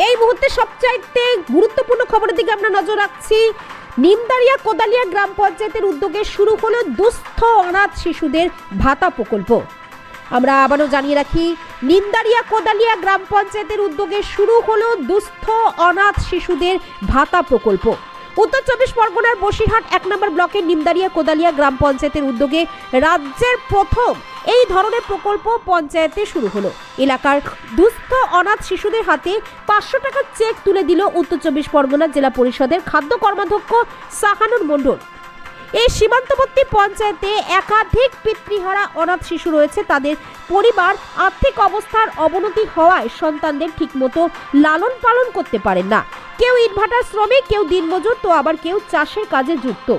এই মুহূর্তে সবচাইতে গুরুত্বপূর্ণ খবরের দিকে আমরা নজর রাখছি। নিমদারিয়া কোদালিয়া গ্রাম পঞ্চায়েতের উদ্যোগে শুরু হলো দুস্থ অনাথ শিশুদের ভাতা প্রকল্প। আমরা আবারও জানিয়ে রাখি, নিমদারিয়া কোদালিয়া গ্রাম পঞ্চায়েতের উদ্যোগে শুরু হলো দুস্থ অনাথ শিশুদের ভাতা প্রকল্প। উত্তর 24 পরগনার বসিরহাট 1 নম্বর ব্লকের নিমদারিয়া কোদালিয়া গ্রাম পঞ্চায়েতের উদ্যোগে রাজ্যের প্রথম এই ধরনের প্রকল্প পঞ্চায়েতে শুরু হলো। এলাকার দুস্থ অনাথ শিশুদের হাতে 500 টাকার চেক তুলে দিল উত্তর 24 পরগনা জেলা পরিষদের খাদ্য কর্মাধ্যক্ষ সাহানুর মণ্ডল। এই সীমান্তবর্তী পঞ্চায়েতে একাধিক পিতৃহারা অনাথ শিশু রয়েছে। তাদের পরিবার আর্থিক অবস্থার অবনতি হওয়ায় সন্তানদের ঠিকমতো লালন পালন করতে পারেন না। কেউ ইটভাটার শ্রমিক, কেউ দিনমজুর, তো আবার কেউ চাষের কাজে যুক্ত।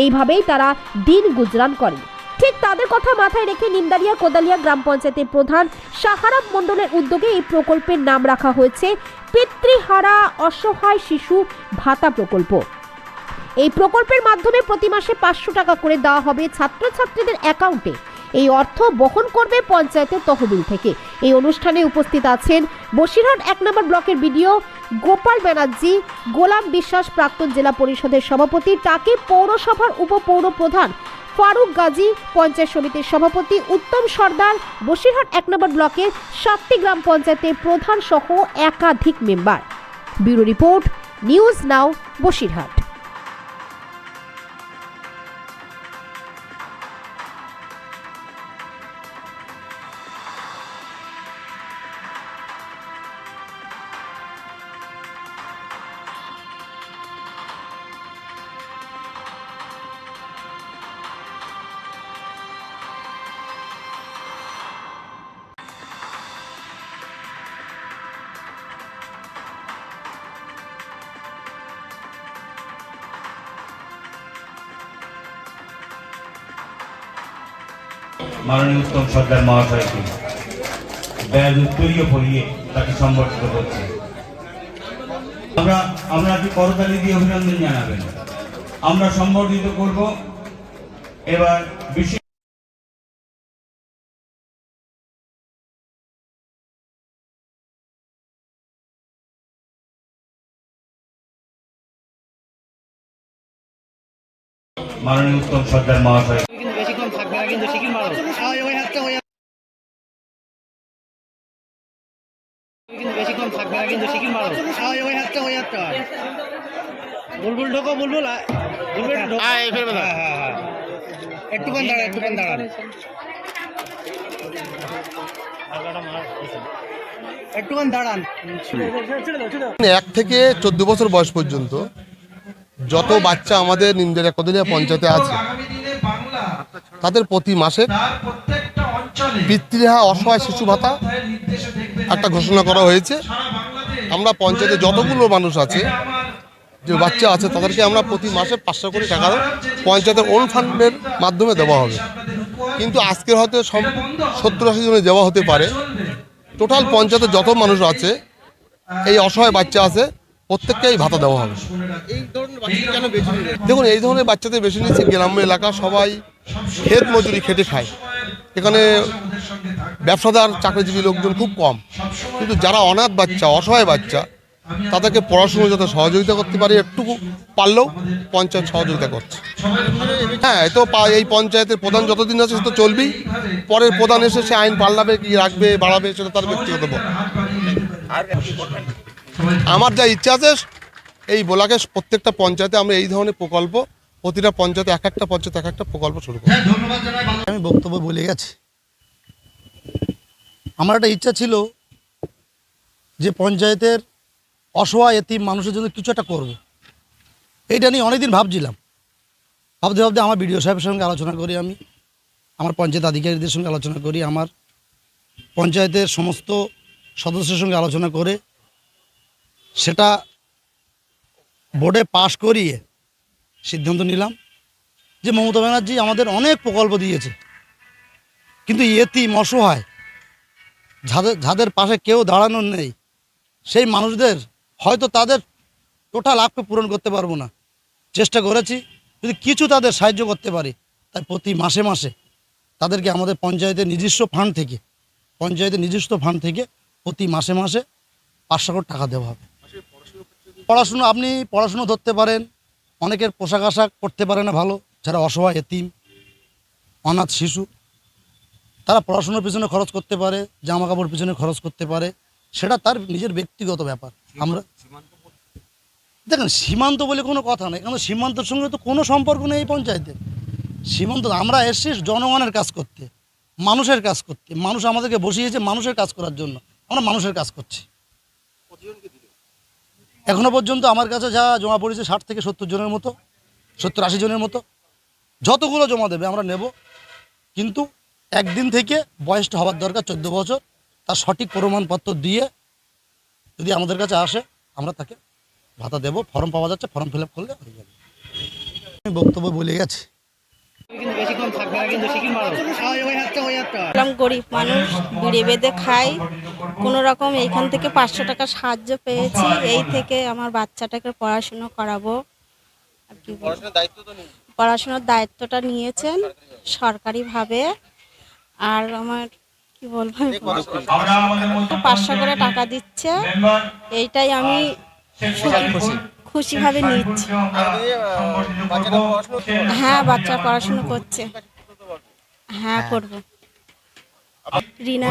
এইভাবেই তারা দিন গুজরান করেন। ঠিক তাদের কথা মাথায় রেখে নিমদারিয়া কোদালিয়া গ্রাম পঞ্চায়েতের প্রধান সাহারাব মণ্ডলের উদ্যোগে এই প্রকল্পের নাম রাখা হয়েছে পিতৃহারা অসহায় শিশু ভাতা প্রকল্প। এই প্রকল্পের মাধ্যমে প্রতি মাসে 500 টাকা করে দেওয়া হবে ছাত্রছাত্রীদের অ্যাকাউন্টে। এই অর্থ বহন করবে পঞ্চায়েতের তহবিল থেকে। এই অনুষ্ঠানে উপস্থিত আছেন বসিরহাট 1 নম্বর ব্লকের বিডিও গোপাল ব্যানার্জি, গোলাম বিশ্বাস প্রাক্তন জেলা পরিষদের সভাপতি, টাকি পৌরসভার উপপৌর প্রধান ফারুক গাজী, পঞ্চায়েত সমিতির সভাপতি উত্তম সর্দার, বসিরহাট 1 নম্বর ব্লকের 7টি গ্রাম পঞ্চায়েতের প্রধান সহ একাধিক member. Bureau report, news now, Basirhat. মাননীয় উত্তম সর্দার মহাশয়কে ব্যাজ উত্তরীয় পড়িয়ে তাকে সম্বর্ধিত করছি। আমরা কি করতালি দিয়ে অভিনন্দন জানাবেন। আমরা সম্বর্ধিত করব এবার বিশেষ মাননীয় উত্তম সর্দার মহাশয়। বুলবুল ঢোকো, বুলবুল একটুখান দাঁড়ান। 1 থেকে 14 বছর বয়স পর্যন্ত যত বাচ্চা আমাদের নিমদারিয়া কোদালিয়া পঞ্চায়েতে আছে, তাদের প্রতি মাসে পিতৃহারা অসহায় শিশু ভাতা একটা ঘোষণা করা হয়েছে। আমরা পঞ্চায়েতে যতগুলো মানুষ আছে, যে বাচ্চা আছে, তাদেরকে আমরা প্রতি মাসে 500 কোটি টাকা পঞ্চায়েতের ওন ফান্ডের মাধ্যমে দেওয়া হবে। কিন্তু আজকে হয়তো 70-80 জনে দেওয়া হতে পারে। টোটাল পঞ্চায়েতে যত মানুষ আছে, এই অসহায় বাচ্চা আছে, প্রত্যেককেই ভাতা দেওয়া হবে। দেখুন, এই ধরনের বাচ্চাদের বেশি নিচ্ছে গ্রাম্য এলাকা, সবাই ক্ষেত মজুরি খেটে খায়। এখানে ব্যবসাদার চাকরিজীবী লোকজন খুব কম। কিন্তু যারা অনাথ বাচ্চা, অসহায় বাচ্চা, তাদেরকে পড়াশুনো যাতে সহযোগিতা করতে পারে, একটুকু পারলেও পঞ্চায়েত সহযোগিতা করছে। হ্যাঁ, তো এই পঞ্চায়েতের প্রধান যতদিন আছে সে তো চলবেই। পরের প্রধান এসে সে আইন পাল্টাবে, কি রাখবে, বাড়াবে, সেটা তার ব্যক্তিগত ব্যাপার। আমার যা ইচ্ছা আছে, এই ব্লকে প্রত্যেকটা পঞ্চায়েতে আমরা এই ধরনের প্রকল্প, প্রতিটা পঞ্চায়েতে এক একটা প্রকল্প শুরু করি। আমি বক্তব্য বলে গেছি। আমার একটা ইচ্ছা ছিল যে পঞ্চায়েতের অসহায় এতিম মানুষের জন্য কিছু একটা করব। এইটা নিয়ে অনেকদিন ভাবছিলাম। ভাবতে ভাবতে আমার বিডিও সাহেবের সঙ্গে আলোচনা করি, আমি আমার পঞ্চায়েত আধিকারিকদের সঙ্গে আলোচনা করি, আমার পঞ্চায়েতের সমস্ত সদস্যের সঙ্গে আলোচনা করে সেটা বোর্ডে পাশ করিয়ে সিদ্ধান্ত নিলাম যে মমতা ব্যানার্জি আমাদের অনেক প্রকল্প দিয়েছে, কিন্তু এতিম অসহায় যাদের পাশে কেউ দাঁড়ানোর নেই, সেই মানুষদের হয়তো তাদের টোটাল আঁককে পূরণ করতে পারবো না। চেষ্টা করেছি যদি কিছু তাদের সাহায্য করতে পারি, তাই প্রতি মাসে মাসে তাদেরকে আমাদের পঞ্চায়েতের নিজস্ব ফান্ড থেকে প্রতি মাসে মাসে 500 করে টাকা দেওয়া হবে। পড়াশুনো আপনি পড়াশুনো ধরতে পারেন, অনেকের পোশাক আশাক করতে পারে না ভালো, যারা অসহায় এতিম অনাথ শিশু তারা পড়াশোনার পিছনে খরচ করতে পারে, জামা কাপড় পিছনে খরচ করতে পারে, সেটা তার নিজের ব্যক্তিগত ব্যাপার। আমরা দেখেন সীমান্ত বলে কোনো কথা নেই, কারণ সীমান্তের সঙ্গে তো কোনো সম্পর্ক নেই এই পঞ্চায়েতে। সীমান্ত আমরা এসেছি জনগণের কাজ করতে, মানুষের কাজ করতে। মানুষ আমাদেরকে বসিয়েছে মানুষের কাজ করার জন্য, আমরা মানুষের কাজ করছি। এখনো পর্যন্ত আমার কাছে যা জমা পড়েছে 60 থেকে 70 জনের মতো, 70-80 জনের মতো। যতগুলো জমা দেবে আমরা নেব, কিন্তু একদিন থেকে বয়সটা হওয়ার দরকার 14 বছর, তার সঠিক প্রমাণপত্র দিয়ে যদি আমাদের কাছে আসে আমরা তাকে ভাতা দেব। ফর্ম পাওয়া যাচ্ছে, ফর্ম ফিল আপ করলে হয়ে যাবে। আমি বক্তব্য বলে গেছি। কিন্তু বেশিক্ষণ থাকবে না, কিন্তু শিখিন মারো ওই হাতটা এরকম গরিব মানুষ বিড়ে বেঁধে খাই, কোনো রকম এইখান থেকে 500 টাকা সাহায্য পেয়েছি, এই থেকে আমার বাচ্চাটাকে পড়াশুনো করাবো। আর কি পড়াশোনার দায়িত্বটা নিয়েছেন সরকারিভাবে। আর আমার কি বলবো, 500 করে টাকা দিচ্ছে, এইটাই আমি খুশিভাবে নিচ্ছি। হ্যাঁ, বাচ্চা পড়াশুনো করছে। হ্যাঁ, করবো। রিনা।